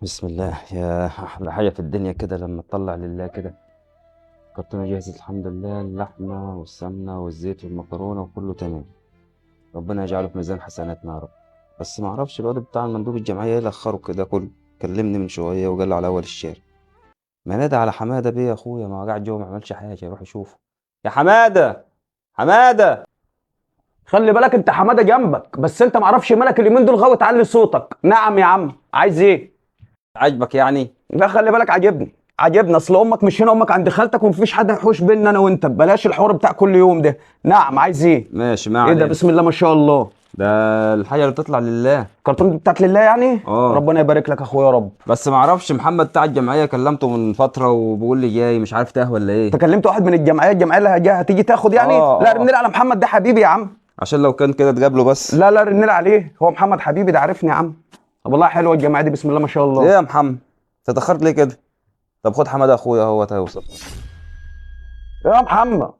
بسم الله. يا أحلى حاجة في الدنيا كده لما تطلع لله كده. الكرتونة جاهزة الحمد لله، اللحمة والسمنة والزيت والمكرونة وكله تمام. ربنا يجعله في ميزان حسناتنا يا رب. بس ما اعرفش الواد بتاع المندوب الجمعية ايه اللي اخره كده كله. كلمني من شوية وقال لي على اول الشارع. ما نادى على حمادة بيه يا اخويا، ما هو قاعد جوه ما عملش حاجة، يروح يشوفه. يا حمادة، حمادة. خلي بالك انت حماده جنبك، بس انت معرفش مالك اليومين دول غاوي تعلي صوتك. نعم يا عم، عايز ايه؟ عاجبك يعني؟ لا خلي بالك، عاجبني اصل امك مش هنا، امك عند خالتك ومفيش حد هيحوش بيننا انا وانت. بلاش الحوار بتاع كل يوم ده. نعم عايز ايه؟ ماشي، ما ايه ده؟ علينا. بسم الله ما شاء الله. ده الحاجة اللي بتطلع لله. الكرتون دي بتاعت لله يعني؟ اه. ربنا يبارك لك اخويا يا رب. بس ما اعرفش محمد بتاع الجمعية، كلمته من فترة وبيقول لي جاي، مش عارف تاه ولا ايه. انت كلمت واحد من الجمعيه اللي هتيجي تاخد يعني؟ اه لا اه. رن لي على محمد ده حبيبي يا عم. عشان لو كان كده تقابله بس. لا رن لي عليه، هو محمد حبيبي ده عارفني يا عم. طب والله حلوه الجمعيه دي، بسم الله ما شاء ايه الله. يا محمد، تتأخرت ليه كده؟ طب خد حماده اخويا اهو هيوصل. يا محمد،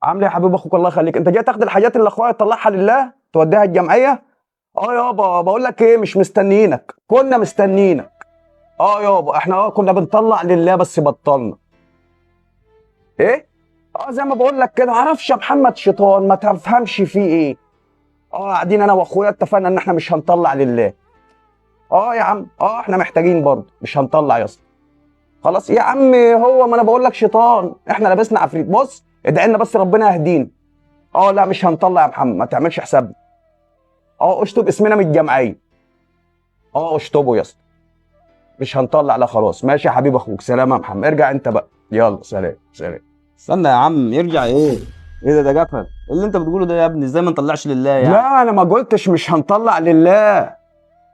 عامل ايه يا حبيب اخوك؟ الله يخليك. انت جاي تاخد الحاجات اللي اخويا يطلعها لله توديها الجمعيه؟ اه يابا، بقول لك ايه، مش مستنيينك، كنا مستنيينك. اه يابا احنا كنا بنطلع لله بس بطلنا. ايه؟ اه زي ما بقول لك كده، معرفش يا محمد، شيطان ما تفهمش فيه ايه. اه قاعدين انا واخويا اتفقنا ان احنا مش هنطلع لله. اه يا عم، احنا محتاجين برضه، مش هنطلع يا اسطى. خلاص يا عم، هو ما انا بقول لك شيطان، احنا لبسنا عفريت. بص ادعي لنا بس ربنا يهدينا. لا مش هنطلع يا محمد، ما تعملش حسابنا. اشطب اسمنا من الجمعيه. اشطبه يا اسطى. مش هنطلع، لا خلاص ماشي يا حبيب اخوك. سلام يا محمد، ارجع انت بقى، يلا سلام سلام. استنى يا عم، يرجع ايه؟ ايه ده جفل اللي انت بتقوله ده يا ابني؟ ازاي ما نطلعش لله يعني؟ لا انا ما قلتش مش هنطلع لله،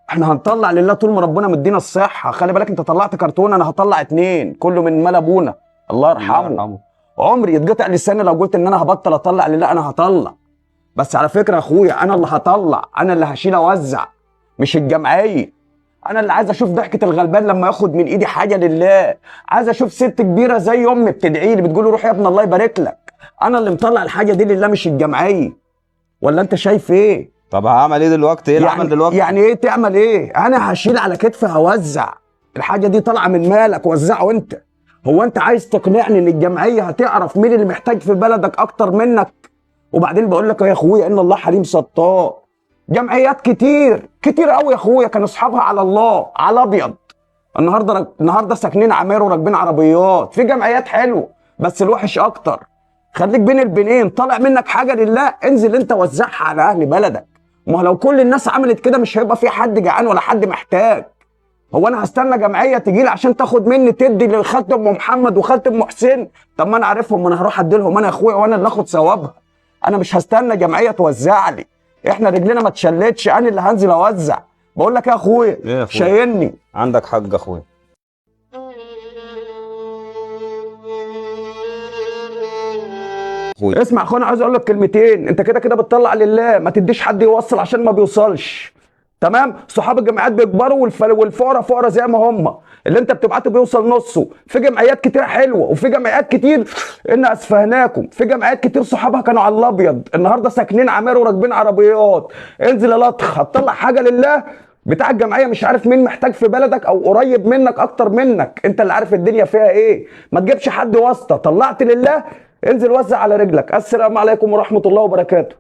احنا هنطلع لله طول ما ربنا مدينا الصحه. خلي بالك انت طلعت كرتون، انا هطلع اتنين، كله من مال ابونا الله الله يرحمه. يرحمه. عمري يتقطع لساني لو قلت ان انا هبطل اطلع لله. انا هطلع، بس على فكره يا اخويا، انا اللي هطلع، انا اللي هشيل اوزع، مش الجمعيه. انا اللي عايز اشوف ضحكه الغلبان لما ياخد من ايدي حاجه لله. عايز اشوف ست كبيره زي امي بتدعي لي بتقول له روح يا ابن الله يبارك لك. انا اللي مطلع الحاجه دي لله مش الجمعيه. ولا انت شايف ايه؟ طب هعمل ايه دلوقتي؟ ايه العمل دلوقتي؟ يعني ايه تعمل ايه؟ انا هشيل على كتفي هوزع. الحاجه دي طالعه من مالك، وزعه انت. هو انت عايز تقنعني ان الجمعيه هتعرف مين اللي محتاج في بلدك اكتر منك؟ وبعدين بقول لك يا اخويا، ان الله حليم ستار. جمعيات كتير كتير قوي يا اخويا كانوا اصحابها على الله على ابيض. النهارده ساكنين عماير وراكبين عربيات في جمعيات حلوه، بس الوحش اكتر. خليك بين البنين، طالع منك حاجه لله انزل انت وزعها على اهل بلدك. ما هو لو كل الناس عملت كده مش هيبقى في حد جعان ولا حد محتاج. هو انا هستنى جمعيه تجي لي عشان تاخد مني تدي لخالة ام محمد وخالة ام حسين؟ طب ما انا عارفهم، ما انا هروح ادي لهم انا يا اخويا، وانا اللي اخد ثوابها. انا مش هستنى جمعيه توزع لي. احنا رجلنا ما تشلتش، انا اللي هنزل اوزع. بقول لك يا اخويا، ايه يا اخويا؟ شايلني. عندك حق يا اخويا. اخويا اسمع يا اخويا، انا عايز اقول لك كلمتين. انت كده كده بتطلع لله، ما تديش حد يوصل عشان ما بيوصلش. تمام؟ صحاب الجمعيات بيكبروا والفقراء فقراء زي ما هم. اللي انت بتبعته بيوصل نصه. في جمعيات كتير حلوه، وفي جمعيات كتير ان اسفهناكم. في جمعيات كتير صحابها كانوا على الابيض، النهارده ساكنين عماير وراكبين عربيات. انزل يا لطخ، هتطلع حاجه لله. بتاع الجمعيه مش عارف مين محتاج في بلدك او قريب منك اكتر منك، انت اللي عارف الدنيا فيها ايه. ما تجيبش حد واسطه، طلعت لله انزل وزع على رجلك. السلام عليكم ورحمه الله وبركاته.